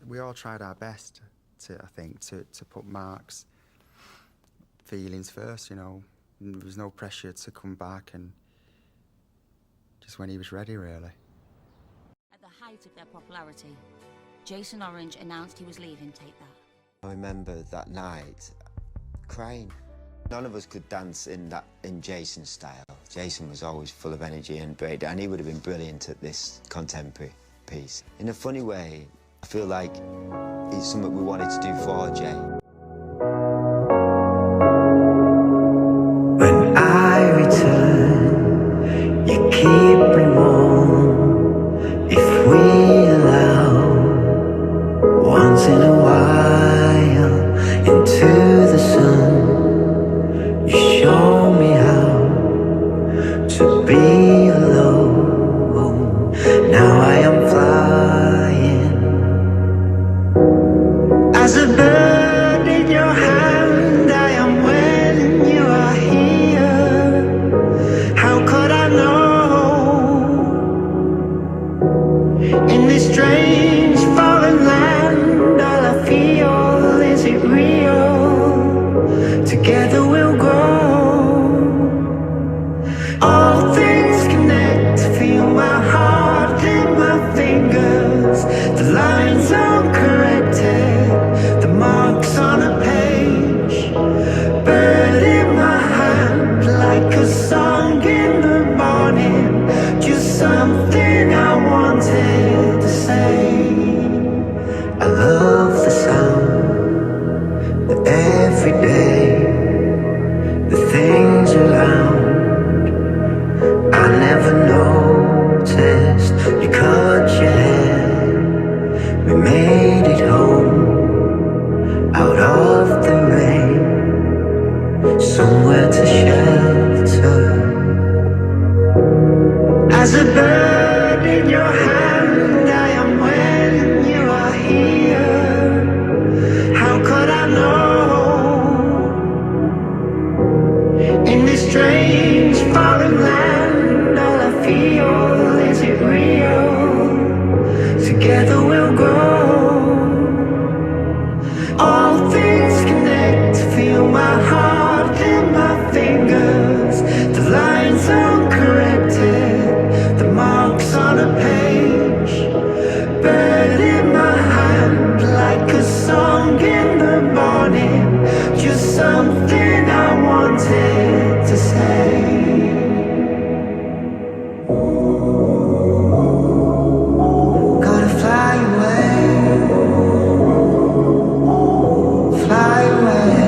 we all tried our best I think, to put Mark's feelings first, you know. There was no pressure to come back, and just when he was ready, really. At the height of their popularity, Jason Orange announced he was leaving Take That. I remember that night crying. None of us could dance in Jason's style. Jason was always full of energy and he would have been brilliant at this contemporary piece. In a funny way, I feel like it's something we wanted to do for Jay. When I return, you keep me warm. If we allow, once in a while, into the sun, you show me how to be alone. Now I am flying as a bird in your hand. I am when you are here. How could I know in this strange foreign land? All I feel, is it real? Together we'll grow. All things connect. Feel my heart in my fingers. The lines uncorrected, the marks on a page. Bird in my hand, like a song in the morning. Just something I wanted to say. I love the sound that every day, the things around. I never noticed you cut your hair. We made it home, out of the rain, somewhere to shelter. As a bird in your hand, I am when you are here. How could I know in this strange foreign land? All I feel, is it real? Together we'll grow. All things connect. Feel my heart in my fingers. The lines uncorrected, the marks on a page. Bird in my hand, like a song in the morning. Just something I wanted to say. Gotta fly away, fly away.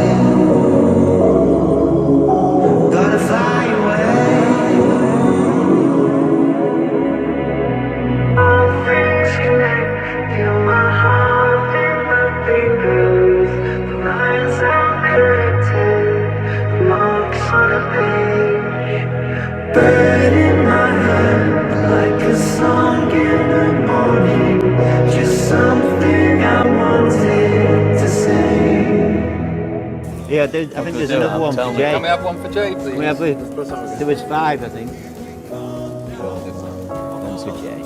Gotta fly away. All things connect. Feel my heart in my fingers. The lines uncorrected, the marks on a page. Bird in my hand, like a song in the morning. Just something I wanted to say. Yeah, I think there's another one for Jay. Can we have one for Jay, please? There was 5, I think. One's for Jay.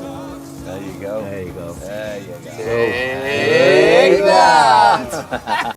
There you go. There you go. There you go. Take that!